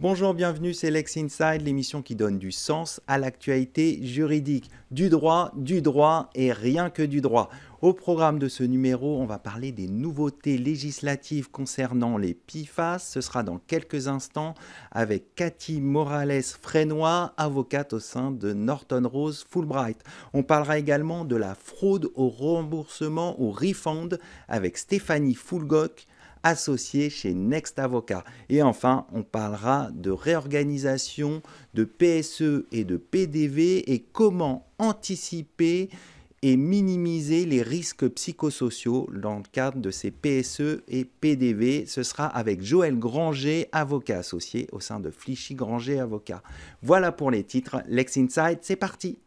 Bonjour, bienvenue, c'est Lex Inside, l'émission qui donne du sens à l'actualité juridique. Du droit et rien que du droit. Au programme de ce numéro, on va parler des nouveautés législatives concernant les PFAS. Ce sera dans quelques instants avec Cathy Morales-Frénois, avocate au sein de Norton Rose Fulbright. On parlera également de la fraude au remboursement ou refund avec Stéphanie Fulgoc, associé chez Next Avocat. Et enfin, on parlera de réorganisation de PSE et de PDV et comment anticiper et minimiser les risques psychosociaux dans le cadre de ces PSE et PDV. Ce sera avec Joël Granger, avocat associé au sein de Flichy Granger Avocat. Voilà pour les titres. Lex Inside, c'est parti!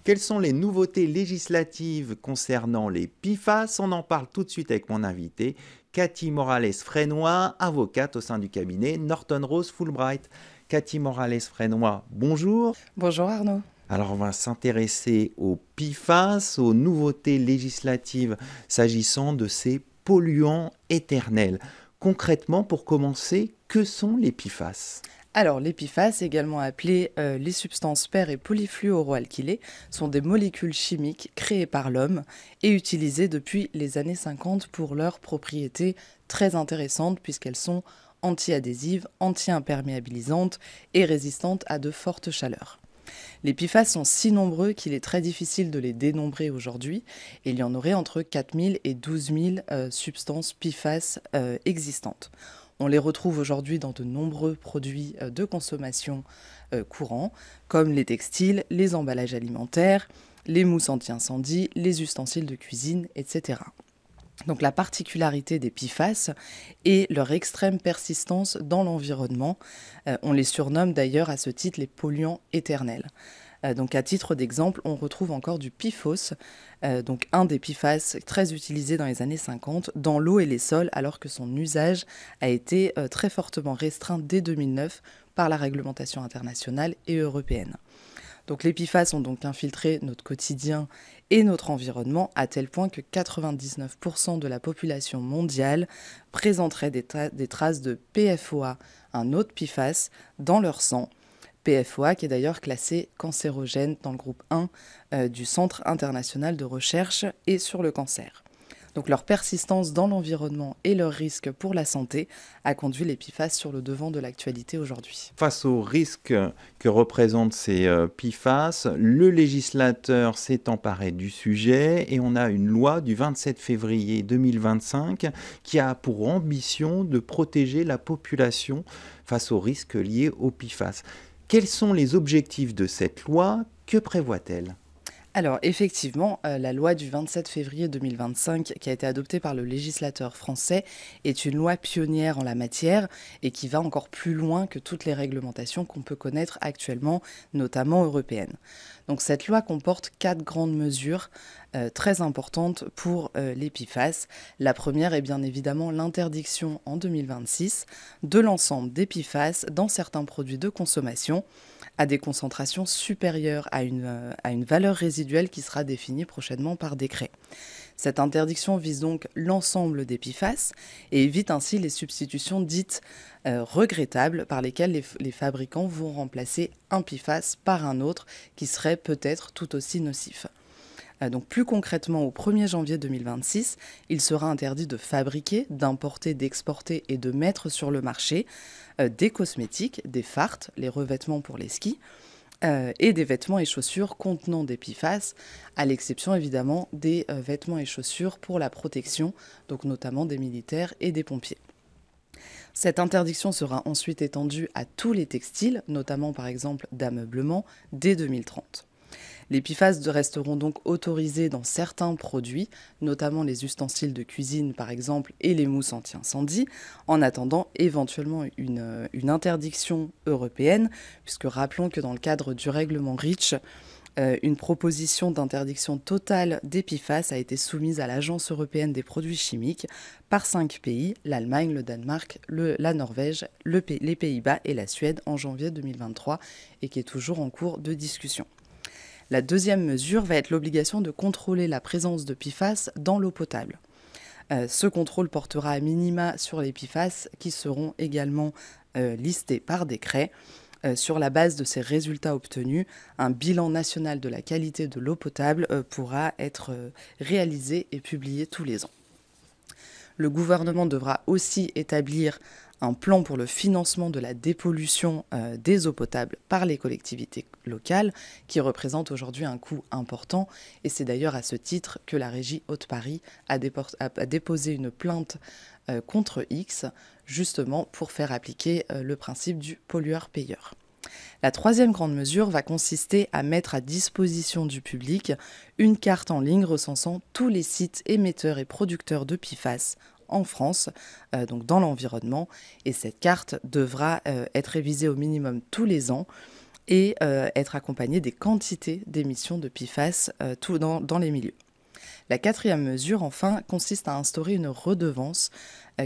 Quelles sont les nouveautés législatives concernant les PFAS? On en parle tout de suite avec mon invité, Cathy Morales-Frénois, avocate au sein du cabinet Norton Rose Fulbright. Cathy Morales-Frénois, bonjour. Bonjour Arnaud. Alors on va s'intéresser aux PFAS, aux nouveautés législatives s'agissant de ces polluants éternels. Concrètement, pour commencer, que sont les PFAS? Alors, les PFAS, également appelées les substances per- et polyfluoroalkylées, sont des molécules chimiques créées par l'homme et utilisées depuis les années 50 pour leurs propriétés très intéressantes puisqu'elles sont anti-adhésives, anti-imperméabilisantes et résistantes à de fortes chaleurs. Les PFAS sont si nombreux qu'il est très difficile de les dénombrer aujourd'hui et il y en aurait entre 4000 et 12 000 substances PFAS existantes. On les retrouve aujourd'hui dans de nombreux produits de consommation courants, comme les textiles, les emballages alimentaires, les mousses anti-incendie, les ustensiles de cuisine, etc. Donc la particularité des PFAS est leur extrême persistance dans l'environnement. On les surnomme d'ailleurs à ce titre les polluants éternels. Donc à titre d'exemple, on retrouve encore du PFOS, donc un des PFAS très utilisés dans les années 50, dans l'eau et les sols, alors que son usage a été très fortement restreint dès 2009 par la réglementation internationale et européenne. Donc les PFAS ont donc infiltré notre quotidien et notre environnement à tel point que 99% de la population mondiale présenterait des traces de PFOA, un autre PFAS, dans leur sang. PFOA qui est d'ailleurs classé cancérogène dans le groupe 1 du Centre international de recherche et sur le cancer. Donc leur persistance dans l'environnement et leur risque pour la santé a conduit les PFAS sur le devant de l'actualité aujourd'hui. Face aux risques que représentent ces PFAS, le législateur s'est emparé du sujet et on a une loi du 27 février 2025 qui a pour ambition de protéger la population face aux risques liés aux PFAS. Quels sont les objectifs de cette loi? Que prévoit-elle? Alors effectivement, la loi du 27 février 2025 qui a été adoptée par le législateur français est une loi pionnière en la matière et qui va encore plus loin que toutes les réglementations qu'on peut connaître actuellement, notamment européennes. Donc cette loi comporte 4 grandes mesures très importantes pour les PFAS. La première est bien évidemment l'interdiction en 2026 de l'ensemble des PFAS dans certains produits de consommation à des concentrations supérieures à une valeur résiduelle qui sera définie prochainement par décret. Cette interdiction vise donc l'ensemble des PFAS et évite ainsi les substitutions dites regrettables par lesquelles les fabricants vont remplacer un PFAS par un autre qui serait peut-être tout aussi nocif. Donc plus concrètement, au 1er janvier 2026, il sera interdit de fabriquer, d'importer, d'exporter et de mettre sur le marché des cosmétiques, des fardes, les revêtements pour les skis, et des vêtements et chaussures contenant des PFAS, à l'exception évidemment des vêtements et chaussures pour la protection, donc notamment des militaires et des pompiers. Cette interdiction sera ensuite étendue à tous les textiles, notamment par exemple d'ameublement, dès 2030. Les PFAS resteront donc autorisés dans certains produits, notamment les ustensiles de cuisine par exemple et les mousses anti-incendie, en attendant éventuellement une interdiction européenne, puisque rappelons que dans le cadre du règlement REACH, une proposition d'interdiction totale des PFAS a été soumise à l'Agence européenne des produits chimiques par 5 pays, l'Allemagne, le Danemark, la Norvège, les Pays-Bas et la Suède en janvier 2023, et qui est toujours en cours de discussion. La deuxième mesure va être l'obligation de contrôler la présence de PFAS dans l'eau potable. Ce contrôle portera à minima sur les PFAS qui seront également listés par décret. Sur la base de ces résultats obtenus, un bilan national de la qualité de l'eau potable pourra être réalisé et publié tous les ans. Le gouvernement devra aussi établir un plan pour le financement de la dépollution des eaux potables par les collectivités locales, qui représente aujourd'hui un coût important. Et c'est d'ailleurs à ce titre que la régie Haute-Paris a déposé une plainte contre X, justement pour faire appliquer le principe du pollueur-payeur. La troisième grande mesure va consister à mettre à disposition du public une carte en ligne recensant tous les sites émetteurs et producteurs de PFAS en France, donc dans l'environnement. Et cette carte devra être révisée au minimum tous les ans et être accompagnée des quantités d'émissions de PFAS dans les milieux. La quatrième mesure, enfin, consiste à instaurer une redevance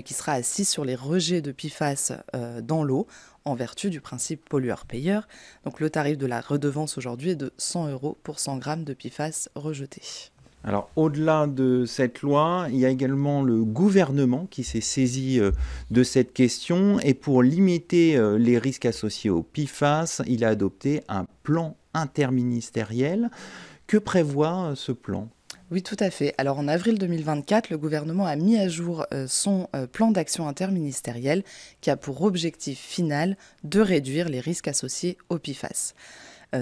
qui sera assise sur les rejets de PFAS dans l'eau, en vertu du principe pollueur-payeur. Donc le tarif de la redevance aujourd'hui est de 100 € pour 100 grammes de PFAS rejetés. Alors, au-delà de cette loi, il y a également le gouvernement qui s'est saisi de cette question. Et pour limiter les risques associés au PFAS, il a adopté un plan interministériel. Que prévoit ce plan ? Oui, tout à fait. Alors en avril 2024, le gouvernement a mis à jour son plan d'action interministériel qui a pour objectif final de réduire les risques associés au PFAS.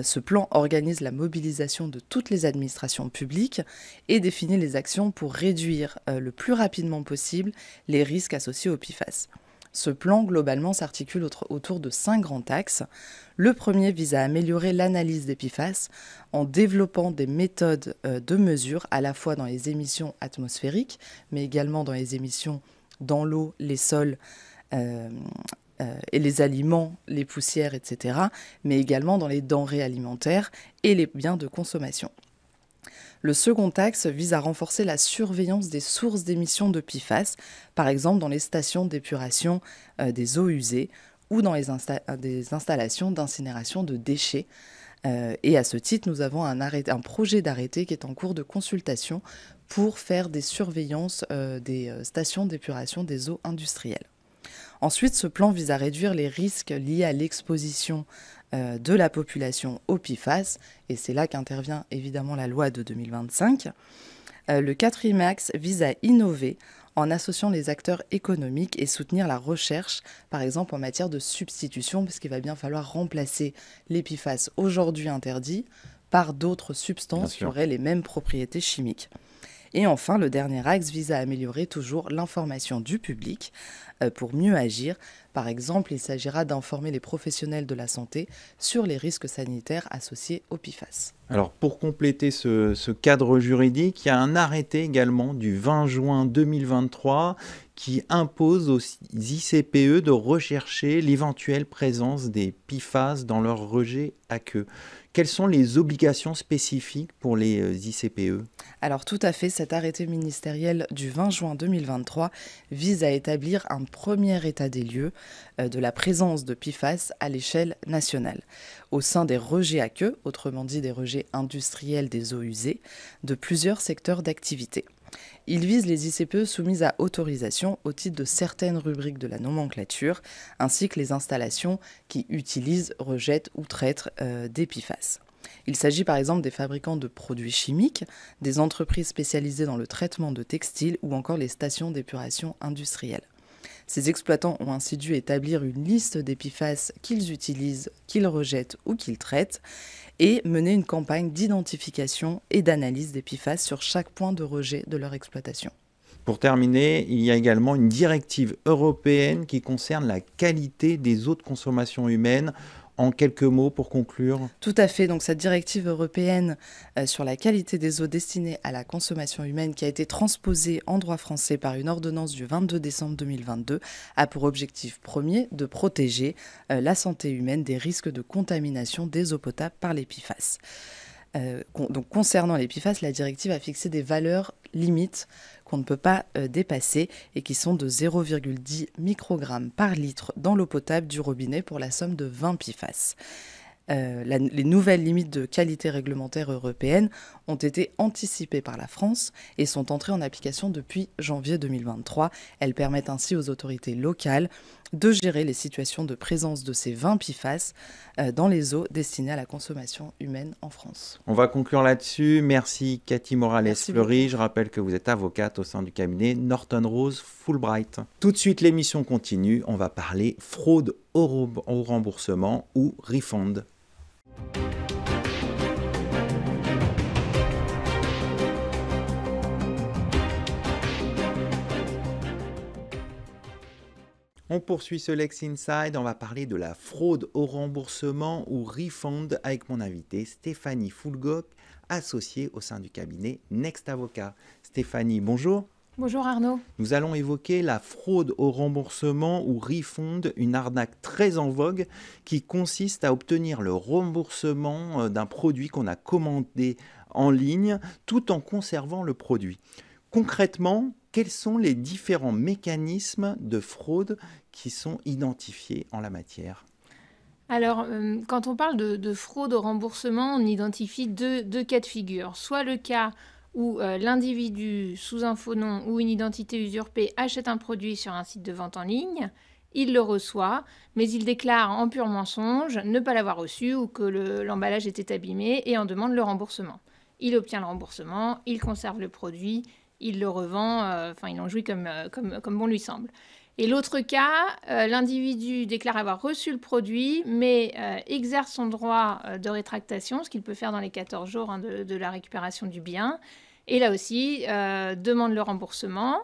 Ce plan organise la mobilisation de toutes les administrations publiques et définit les actions pour réduire le plus rapidement possible les risques associés au PFAS. Ce plan, globalement, s'articule autour de 5 grands axes. Le premier vise à améliorer l'analyse des PFAS en développant des méthodes de mesure à la fois dans les émissions atmosphériques, mais également dans les émissions dans l'eau, les sols et les aliments, les poussières, etc., mais également dans les denrées alimentaires et les biens de consommation. Le second axe vise à renforcer la surveillance des sources d'émissions de PFAS, par exemple dans les stations d'épuration des eaux usées ou dans des installations d'incinération de déchets. Et à ce titre, nous avons un projet d'arrêté qui est en cours de consultation pour faire des surveillances des stations d'épuration des eaux industrielles. Ensuite, ce plan vise à réduire les risques liés à l'exposition de la population au PFAS, et c'est là qu'intervient évidemment la loi de 2025. Le quatrième axe vise à innover en associant les acteurs économiques et soutenir la recherche, par exemple en matière de substitution, parce qu'il va bien falloir remplacer les PFAS aujourd'hui interdits par d'autres substances qui auraient les mêmes propriétés chimiques. Et enfin, le dernier axe vise à améliorer toujours l'information du public pour mieux agir. Par exemple, il s'agira d'informer les professionnels de la santé sur les risques sanitaires associés au PFAS. Alors, pour compléter ce cadre juridique, il y a un arrêté également du 20 juin 2023 qui impose aux ICPE de rechercher l'éventuelle présence des PFAS dans leurs rejets aqueux. Quelles sont les obligations spécifiques pour les ICPE ? Alors tout à fait, cet arrêté ministériel du 20 juin 2023 vise à établir un premier état des lieux de la présence de PFAS à l'échelle nationale, au sein des rejets aqueux, autrement dit des rejets industriels des eaux usées, de plusieurs secteurs d'activité. Il vise les ICPE soumises à autorisation au titre de certaines rubriques de la nomenclature, ainsi que les installations qui utilisent, rejettent ou traitent des PFAS. Il s'agit par exemple des fabricants de produits chimiques, des entreprises spécialisées dans le traitement de textiles ou encore les stations d'épuration industrielles. Ces exploitants ont ainsi dû établir une liste des PFAS qu'ils utilisent, qu'ils rejettent ou qu'ils traitent et mener une campagne d'identification et d'analyse des PFAS sur chaque point de rejet de leur exploitation. Pour terminer, il y a également une directive européenne qui concerne la qualité des eaux de consommation humaine. En quelques mots pour conclure. Tout à fait. Donc cette directive européenne sur la qualité des eaux destinées à la consommation humaine qui a été transposée en droit français par une ordonnance du 22 décembre 2022 a pour objectif premier de protéger la santé humaine des risques de contamination des eaux potables par les PFAS. Donc concernant les PFAS, la directive a fixé des valeurs limites qu'on ne peut pas dépasser et qui sont de 0,10 microgrammes par litre dans l'eau potable du robinet pour la somme de 20 PFAS. Les nouvelles limites de qualité réglementaire européennes ont été anticipées par la France et sont entrées en application depuis janvier 2023. Elles permettent ainsi aux autorités locales de gérer les situations de présence de ces 20 PFAS dans les eaux destinées à la consommation humaine en France. On va conclure là-dessus. Merci Cathy Morales-Fleury. Beaucoup. Je rappelle que vous êtes avocate au sein du cabinet Norton Rose Fulbright. Tout de suite, l'émission continue. On va parler fraude au remboursement ou refund. On poursuit ce Lex Inside, on va parler de la fraude au remboursement ou refund avec mon invité Stéphanie Fulgoc, associée au sein du cabinet Next Avocat. Stéphanie, bonjour. Bonjour Arnaud. Nous allons évoquer la fraude au remboursement ou refund, une arnaque très en vogue qui consiste à obtenir le remboursement d'un produit qu'on a commandé en ligne tout en conservant le produit. Concrètement, quels sont les différents mécanismes de fraude qui sont identifiés en la matière ? Alors, quand on parle de fraude au remboursement, on identifie deux cas de figure. Soit le cas où l'individu, sous un faux nom ou une identité usurpée, achète un produit sur un site de vente en ligne, il le reçoit, mais il déclare en pur mensonge ne pas l'avoir reçu ou que l'emballage était abîmé et en demande le remboursement. Il obtient le remboursement, il conserve le produit, il le revend, il en jouit comme bon lui semble. Et l'autre cas, l'individu déclare avoir reçu le produit, mais exerce son droit de rétractation, ce qu'il peut faire dans les 14 jours de la récupération du bien. Et là aussi, demande le remboursement.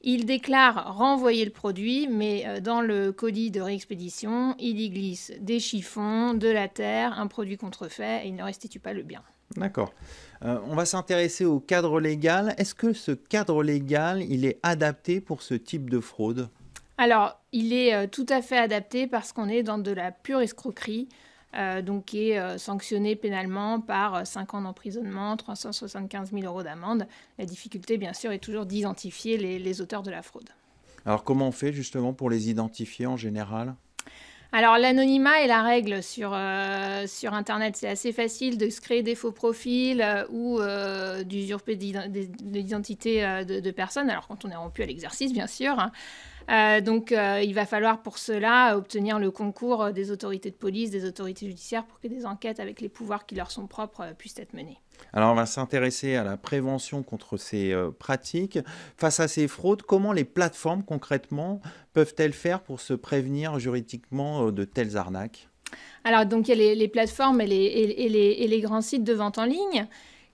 Il déclare renvoyer le produit, mais dans le colis de réexpédition, il y glisse des chiffons, de la terre, un produit contrefait, et il ne restitue pas le bien. D'accord. On va s'intéresser au cadre légal. Est-ce que ce cadre légal, il est adapté pour ce type de fraude ? Alors, il est tout à fait adapté parce qu'on est dans de la pure escroquerie, donc qui est sanctionné pénalement par 5 ans d'emprisonnement, 375 000 € d'amende. La difficulté, bien sûr, est toujours d'identifier les auteurs de la fraude. Alors, comment on fait justement pour les identifier en général ? Alors, l'anonymat est la règle sur Internet. C'est assez facile de se créer des faux profils ou d'usurper l'identité de personnes, alors quand on est rompu à l'exercice, bien sûr. Donc, il va falloir pour cela obtenir le concours des autorités de police, des autorités judiciaires pour que des enquêtes avec les pouvoirs qui leur sont propres puissent être menées. Alors, on va s'intéresser à la prévention contre ces pratiques. Face à ces fraudes, comment les plateformes, concrètement, peuvent-elles faire pour se prévenir juridiquement de telles arnaques ? Alors, donc, il y a les plateformes et les grands sites de vente en ligne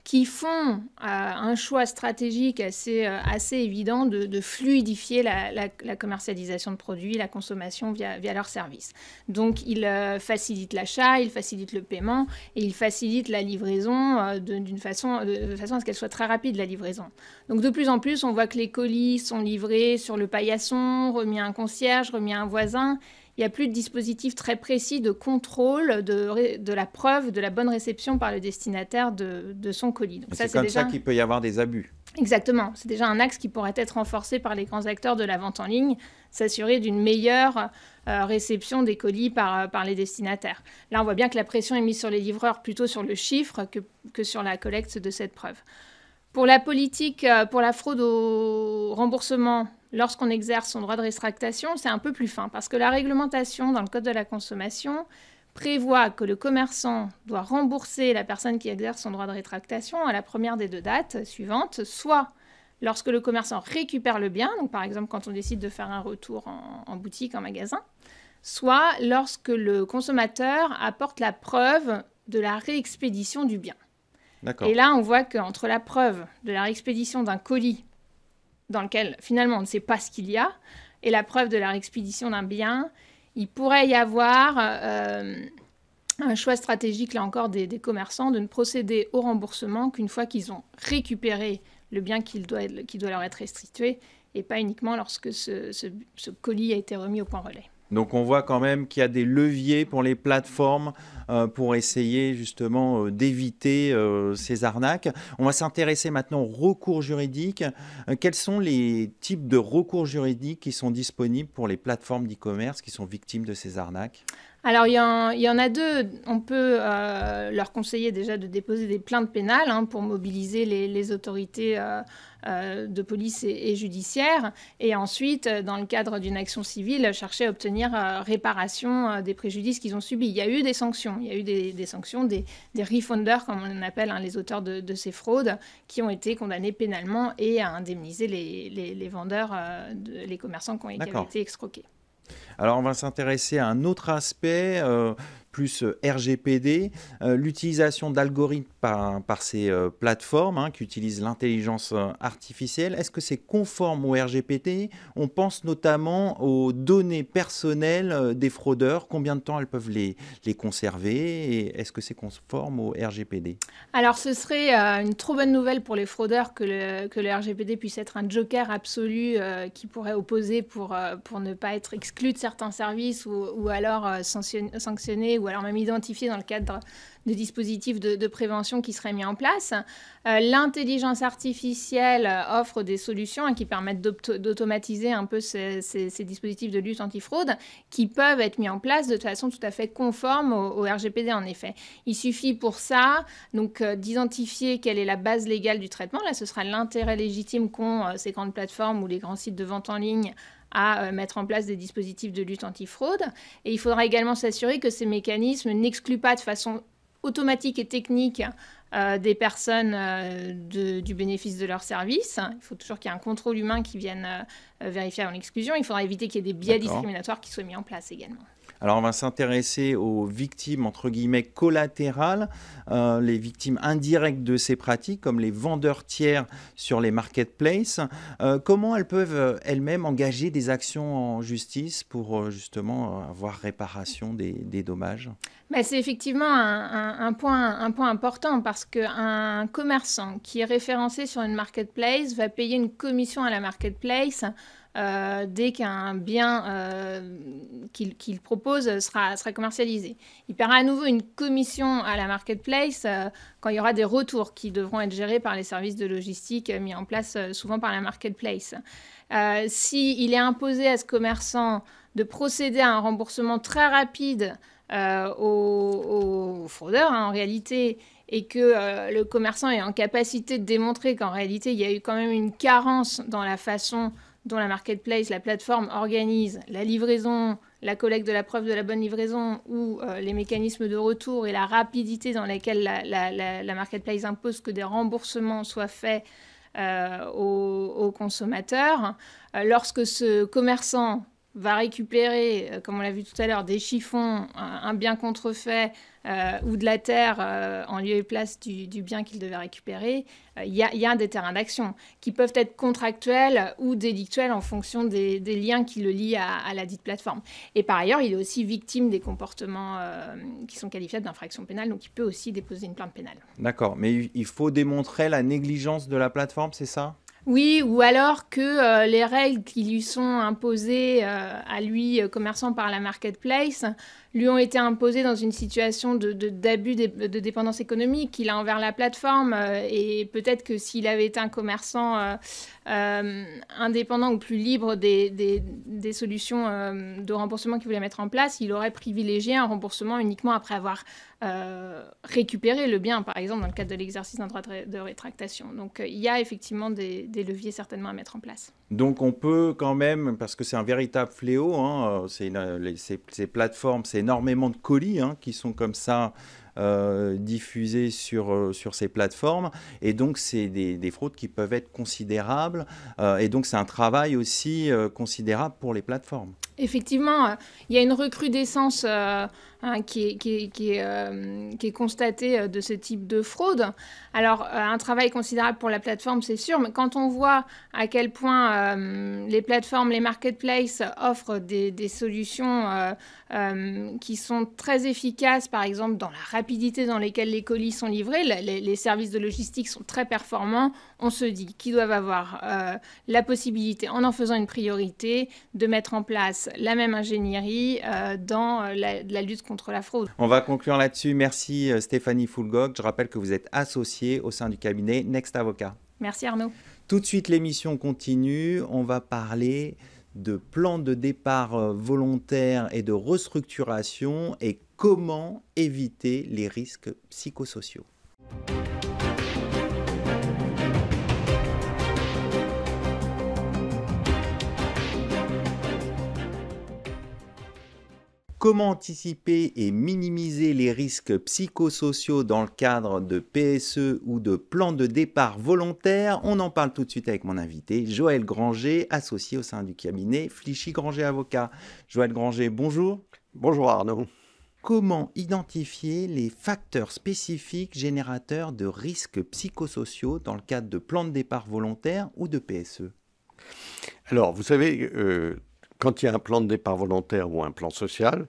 qui font un choix stratégique assez évident de fluidifier la commercialisation de produits, la consommation via leurs services. Donc, ils facilitent l'achat, ils facilitent le paiement et ils facilitent la livraison de façon à ce qu'elle soit très rapide, la livraison. Donc, de plus en plus, on voit que les colis sont livrés sur le paillasson, remis à un concierge, remis à un voisin. Il n'y a plus de dispositif très précis de contrôle de la preuve de la bonne réception par le destinataire de son colis. Donc c'est comme ça qu'il peut y avoir des abus. Exactement. C'est déjà un axe qui pourrait être renforcé par les grands acteurs de la vente en ligne, s'assurer d'une meilleure réception des colis par les destinataires. Là, on voit bien que la pression est mise sur les livreurs plutôt sur le chiffre que sur la collecte de cette preuve. Pour la politique, pour la fraude au remboursement, lorsqu'on exerce son droit de rétractation, c'est un peu plus fin parce que la réglementation dans le Code de la consommation prévoit que le commerçant doit rembourser la personne qui exerce son droit de rétractation à la première des 2 dates suivantes, soit lorsque le commerçant récupère le bien, donc par exemple quand on décide de faire un retour en boutique, en magasin, soit lorsque le consommateur apporte la preuve de la réexpédition du bien. D'accord. Et là, on voit qu'entre la preuve de la réexpédition d'un colis dans lequel finalement on ne sait pas ce qu'il y a, et la preuve de la réexpédition d'un bien, il pourrait y avoir un choix stratégique, là encore, des commerçants de ne procéder au remboursement qu'une fois qu'ils ont récupéré le bien qui doit leur être restitué, et pas uniquement lorsque ce colis a été remis au point relais. Donc on voit quand même qu'il y a des leviers pour les plateformes pour essayer justement d'éviter ces arnaques. On va s'intéresser maintenant aux recours juridiques. Quels sont les types de recours juridiques qui sont disponibles pour les plateformes d'e-commerce qui sont victimes de ces arnaques? Alors, il y en a deux. On peut leur conseiller déjà de déposer des plaintes pénales pour mobiliser les autorités de police et judiciaires. Et ensuite, dans le cadre d'une action civile, chercher à obtenir réparation des préjudices qu'ils ont subis. Il y a eu des sanctions. Il y a eu des sanctions, des refunders, comme on appelle les auteurs de ces fraudes, qui ont été condamnés pénalement et à indemniser les vendeurs, les commerçants qui avaient été escroqués. Alors, on va s'intéresser à un autre aspect, plus RGPD, l'utilisation d'algorithmes par ces plateformes qui utilisent l'intelligence artificielle. Est-ce que c'est conforme au RGPD? On pense notamment aux données personnelles des fraudeurs. Combien de temps elles peuvent les conserver? Et est-ce que c'est conforme au RGPD? Alors, ce serait une trop bonne nouvelle pour les fraudeurs que le RGPD puisse être un joker absolu qui pourrait opposer pour ne pas être exclu de certains services ou alors sanctionné ou alors même identifié dans le cadre de dispositifs de prévention qui seraient mis en place. L'intelligence artificielle offre des solutions qui permettent d'automatiser un peu ces dispositifs de lutte antifraude qui peuvent être mis en place de façon tout à fait conforme au RGPD en effet. Il suffit pour ça donc d'identifier quelle est la base légale du traitement. Là, ce sera l'intérêt légitime qu'ont ces grandes plateformes ou les grands sites de vente en ligne à mettre en place des dispositifs de lutte antifraude. Et il faudra également s'assurer que ces mécanismes n'excluent pas de façon automatique et technique des personnes du bénéfice de leur service. Il faut toujours qu'il y ait un contrôle humain qui vienne vérifier avant l'exclusion. Il faudra éviter qu'il y ait des biais discriminatoires qui soient mis en place également. Alors, on va s'intéresser aux victimes, entre guillemets, collatérales, les victimes indirectes de ces pratiques, comme les vendeurs tiers sur les marketplaces. Comment elles peuvent elles-mêmes engager des actions en justice pour justement avoir réparation des dommages? C'est effectivement un point important parce qu'un commerçant qui est référencé sur une marketplace va payer une commission à la marketplace dès qu'un bien qu'il propose sera commercialisé. Il paiera à nouveau une commission à la marketplace quand il y aura des retours qui devront être gérés par les services de logistique mis en place souvent par la marketplace. S'il est imposé à ce commerçant de procéder à un remboursement très rapide aux fraudeurs en réalité, et que le commerçant est en capacité de démontrer qu'en réalité il y a eu quand même une carence dans la façon dont la marketplace, la plateforme organise la livraison, la collecte de la preuve de la bonne livraison ou les mécanismes de retour et la rapidité dans laquelle la marketplace impose que des remboursements soient faits aux consommateurs. Lorsque ce commerçant va récupérer, comme on l'a vu tout à l'heure, des chiffons, un bien contrefait ou de la terre en lieu et place du bien qu'il devait récupérer, il y a des terrains d'action qui peuvent être contractuels ou délictuels en fonction des liens qui le lient à la dite plateforme. Et par ailleurs, il est aussi victime des comportements qui sont qualifiables d'infraction pénale, donc il peut aussi déposer une plainte pénale. D'accord, mais il faut démontrer la négligence de la plateforme, c'est ça ? Oui, ou alors que les règles qui lui sont imposées à lui, commerçant par la marketplace, lui ont été imposées dans une situation d'abus de dépendance économique qu'il a envers la plateforme. Et peut-être que s'il avait été un commerçant indépendant ou plus libre des solutions de remboursement qu'il voulait mettre en place, il aurait privilégié un remboursement uniquement après avoir récupérer le bien, par exemple, dans le cadre de l'exercice d'un droit de rétractation. Donc, il y a effectivement des leviers certainement à mettre en place. Donc, on peut quand même, parce que c'est un véritable fléau, ces plateformes, c'est énormément de colis qui sont comme ça diffusés sur ces plateformes. Et donc, c'est des fraudes qui peuvent être considérables. Et donc, c'est un travail aussi considérable pour les plateformes. Effectivement, il y a une recrudescence qui est constatée de ce type de fraude. Alors, un travail considérable pour la plateforme, c'est sûr, mais quand on voit à quel point les plateformes, les marketplaces offrent des solutions qui sont très efficaces, par exemple, dans la rapidité dans laquelle les colis sont livrés, les services de logistique sont très performants, on se dit qu'ils doivent avoir la possibilité, en faisant une priorité, de mettre en place la même ingénierie dans la lutte contre la fraude. On va conclure là-dessus. Merci Stéphanie Foulgog. Je rappelle que vous êtes associée au sein du cabinet Next Avocat. Merci Arnaud. Tout de suite, l'émission continue. On va parler de plans de départ volontaires et de restructuration et comment éviter les risques psychosociaux. Comment anticiper et minimiser les risques psychosociaux dans le cadre de PSE ou de plans de départ volontaires? On en parle tout de suite avec mon invité, Joël Granger, associé au sein du cabinet Flichy Granger Avocat. Joël Granger, bonjour. Bonjour Arnaud. Comment identifier les facteurs spécifiques générateurs de risques psychosociaux dans le cadre de plans de départ volontaires ou de PSE? Alors, vous savez, quand il y a un plan de départ volontaire ou un plan social,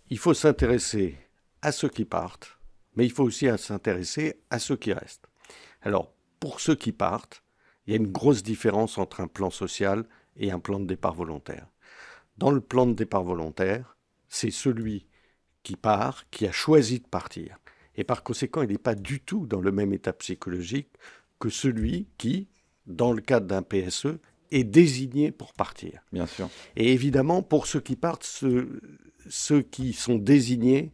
il faut s'intéresser à ceux qui partent, mais il faut aussi s'intéresser à ceux qui restent. Alors, pour ceux qui partent, il y a une grosse différence entre un plan social et un plan de départ volontaire. Dans le plan de départ volontaire, c'est celui qui part, qui a choisi de partir. Et par conséquent, il n'est pas du tout dans le même état psychologique que celui qui, dans le cadre d'un PSE, est désigné pour partir. Bien sûr. Et évidemment, pour ceux qui partent, ceux qui sont désignés,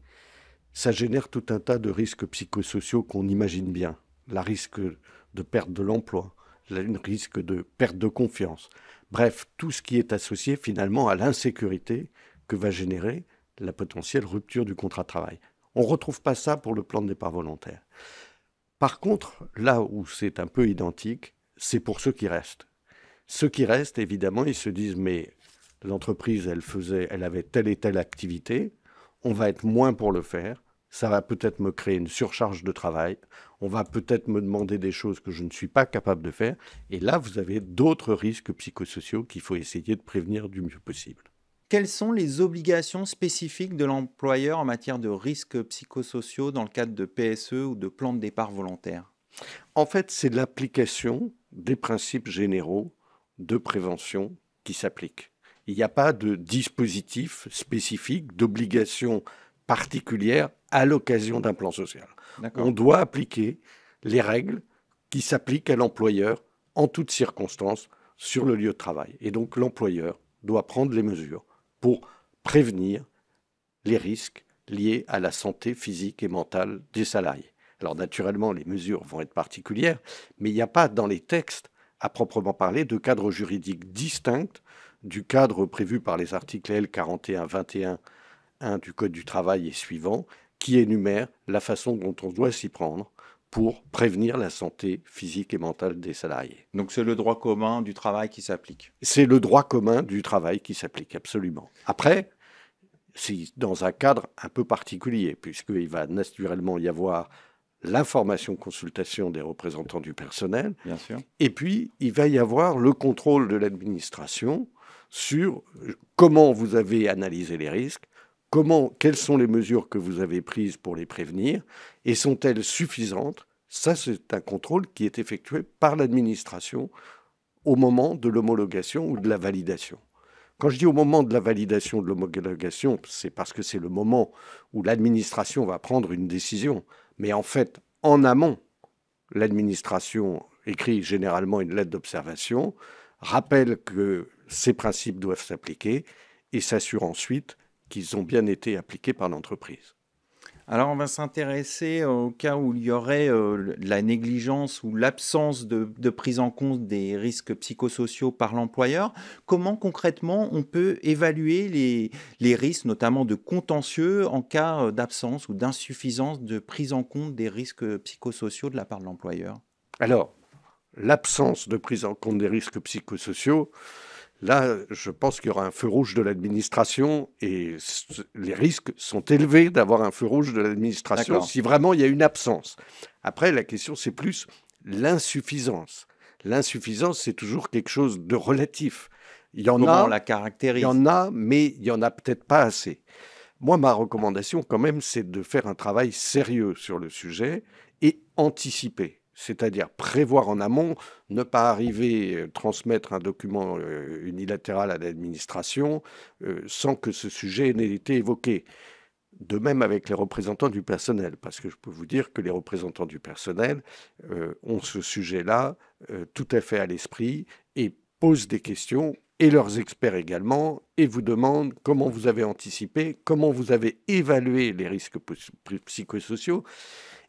ça génère tout un tas de risques psychosociaux qu'on imagine bien. Le risque de perte de l'emploi, le risque de perte de confiance. Bref, tout ce qui est associé finalement à l'insécurité que va générer la potentielle rupture du contrat de travail. On ne retrouve pas ça pour le plan de départ volontaire. Par contre, là où c'est un peu identique, c'est pour ceux qui restent. Ceux qui restent, évidemment, ils se disent « mais l'entreprise, elle avait telle et telle activité, on va être moins pour le faire, ça va peut-être me créer une surcharge de travail, on va peut-être me demander des choses que je ne suis pas capable de faire. » Et là, vous avez d'autres risques psychosociaux qu'il faut essayer de prévenir du mieux possible. Quelles sont les obligations spécifiques de l'employeur en matière de risques psychosociaux dans le cadre de PSE ou de plans de départ volontaire? En fait, c'est l'application des principes généraux de prévention qui s'appliquent. Il n'y a pas de dispositif spécifique, d'obligation particulière à l'occasion d'un plan social. D'accord. On doit appliquer les règles qui s'appliquent à l'employeur en toutes circonstances sur le lieu de travail. Et donc l'employeur doit prendre les mesures pour prévenir les risques liés à la santé physique et mentale des salariés. Alors naturellement, les mesures vont être particulières, mais il n'y a pas dans les textes, à proprement parler, de cadre juridique distinct du cadre prévu par les articles L 41-21-1 du Code du travail et suivants, qui énumèrent la façon dont on doit s'y prendre pour prévenir la santé physique et mentale des salariés. Donc c'est le droit commun du travail qui s'applique. C'est le droit commun du travail qui s'applique, absolument. Après, c'est dans un cadre un peu particulier, puisqu'il va naturellement y avoir l'information-consultation des représentants du personnel. Bien sûr. Et puis, il va y avoir le contrôle de l'administration sur comment vous avez analysé les risques, quelles sont les mesures que vous avez prises pour les prévenir, et sont-elles suffisantes? Ça, c'est un contrôle qui est effectué par l'administration au moment de l'homologation ou de la validation. Quand je dis au moment de la validation, de l'homologation, c'est parce que c'est le moment où l'administration va prendre une décision. Mais en fait, en amont, l'administration écrit généralement une lettre d'observation, rappelle que ces principes doivent s'appliquer et s'assure ensuite qu'ils ont bien été appliqués par l'entreprise. Alors on va s'intéresser au cas où il y aurait la négligence ou l'absence de prise en compte des risques psychosociaux par l'employeur. Comment concrètement on peut évaluer les risques, notamment de contentieux, en cas d'absence ou d'insuffisance de prise en compte des risques psychosociaux de la part de l'employeur? Alors, l'absence de prise en compte des risques psychosociaux, là, je pense qu'il y aura un feu rouge de l'administration et les risques sont élevés d'avoir un feu rouge de l'administration. D'accord. Si vraiment il y a une absence. Après, la question, c'est plus l'insuffisance. L'insuffisance, c'est toujours quelque chose de relatif. Il y en Comment on a, la il caractérise? y en a, mais il n'y en a peut-être pas assez. Moi, ma recommandation, quand même, c'est de faire un travail sérieux sur le sujet et anticiper. c'est-à-dire prévoir en amont, ne pas arriver, transmettre un document unilatéral à l'administration sans que ce sujet n'ait été évoqué. De même avec les représentants du personnel, parce que je peux vous dire que les représentants du personnel ont ce sujet-là tout à fait à l'esprit et posent des questions, et leurs experts également, et vous demandent comment vous avez anticipé, comment vous avez évalué les risques psychosociaux,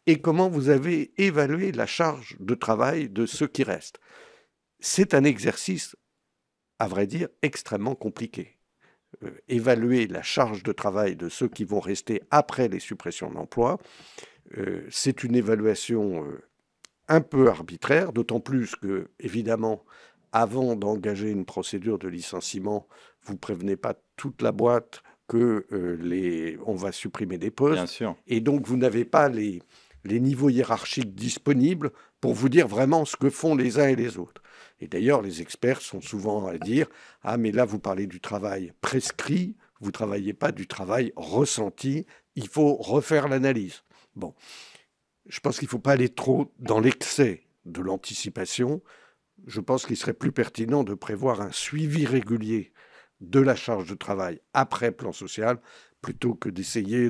et comment vous avez évalué la charge de travail de ceux qui restent. C'est un exercice, à vrai dire, extrêmement compliqué. Évaluer la charge de travail de ceux qui vont rester après les suppressions d'emplois, c'est une évaluation un peu arbitraire, d'autant plus que, évidemment, avant d'engager une procédure de licenciement, vous ne prévenez pas toute la boîte que on va supprimer des postes. Bien sûr. Et donc, vous n'avez pas les niveaux hiérarchiques disponibles pour vous dire vraiment ce que font les uns et les autres. Et d'ailleurs, les experts sont souvent à dire « Ah, mais là, vous parlez du travail prescrit, vous ne travaillez pas du travail ressenti, il faut refaire l'analyse. » Bon, je pense qu'il ne faut pas aller trop dans l'excès de l'anticipation. Je pense qu'il serait plus pertinent de prévoir un suivi régulier de la charge de travail après plan social, plutôt que d'essayer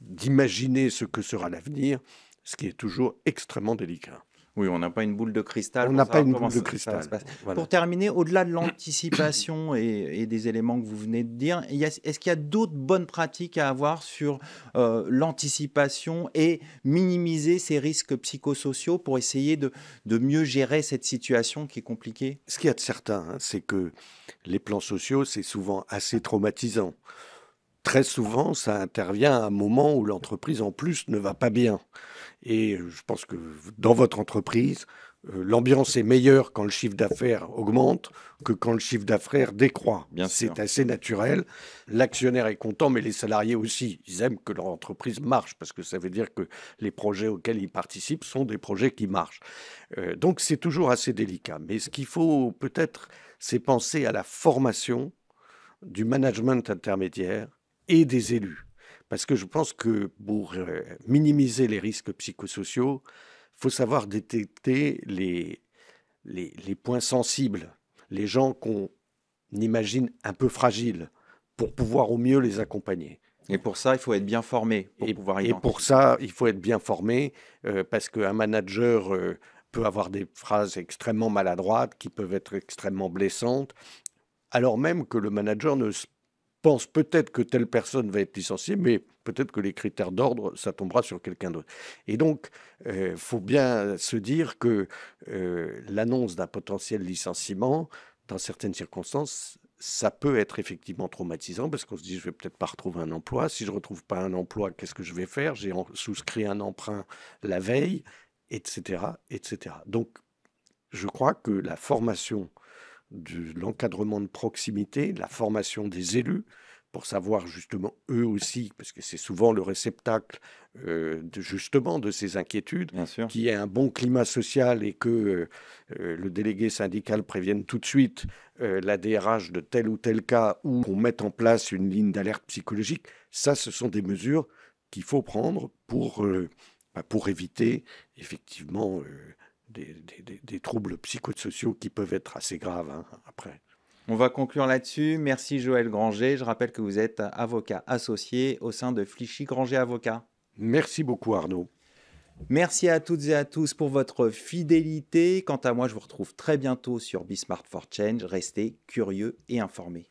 d'imaginer ce que sera l'avenir, ce qui est toujours extrêmement délicat. Oui, on n'a pas une boule de cristal. On pour n'a pas savoir une comment boule de ça cristal. se passe. Voilà. Pour terminer, au-delà de l'anticipation et des éléments que vous venez de dire, est-ce qu'il y a d'autres bonnes pratiques à avoir sur l'anticipation et minimiser ces risques psychosociaux pour essayer de mieux gérer cette situation qui est compliquée? Ce qu'il y a de certain, c'est que les plans sociaux, c'est souvent assez traumatisant. Très souvent, ça intervient à un moment où l'entreprise, en plus, ne va pas bien. Et je pense que dans votre entreprise, l'ambiance est meilleure quand le chiffre d'affaires augmente que quand le chiffre d'affaires décroît. Bien sûr. C'est assez naturel. L'actionnaire est content, mais les salariés aussi. Ils aiment que leur entreprise marche parce que ça veut dire que les projets auxquels ils participent sont des projets qui marchent. Donc c'est toujours assez délicat. Mais ce qu'il faut peut-être, c'est penser à la formation du management intermédiaire et des élus. Parce que je pense que pour minimiser les risques psychosociaux, il faut savoir détecter les points sensibles, les gens qu'on imagine un peu fragiles, pour pouvoir au mieux les accompagner. Et pour ça, il faut être bien formé pour pouvoir identifier. Et pour ça, il faut être bien formé, parce qu'un manager peut avoir des phrases extrêmement maladroites, qui peuvent être extrêmement blessantes, alors même que le manager ne pense peut-être que telle personne va être licenciée, mais peut-être que les critères d'ordre, ça tombera sur quelqu'un d'autre. Et donc, faut bien se dire que l'annonce d'un potentiel licenciement, dans certaines circonstances, ça peut être effectivement traumatisant, parce qu'on se dit, je vais peut-être pas retrouver un emploi. Si je retrouve pas un emploi, qu'est-ce que je vais faire? J'ai souscrit un emprunt la veille, etc., etc. Donc, je crois que la formation de l'encadrement de proximité, la formation des élus, pour savoir justement eux aussi, parce que c'est souvent le réceptacle justement de ces inquiétudes, Bien sûr. qu'il y ait un bon climat social et que le délégué syndical prévienne tout de suite la DRH de tel ou tel cas, ou qu'on mette en place une ligne d'alerte psychologique. Ça, ce sont des mesures qu'il faut prendre pour éviter effectivement des troubles psychosociaux qui peuvent être assez graves après. On va conclure là-dessus. Merci Joël Granger. Je rappelle que vous êtes avocat associé au sein de Flichy Granger Avocats. Merci beaucoup Arnaud. Merci à toutes et à tous pour votre fidélité. Quant à moi, je vous retrouve très bientôt sur Be Smart for Change. Restez curieux et informés.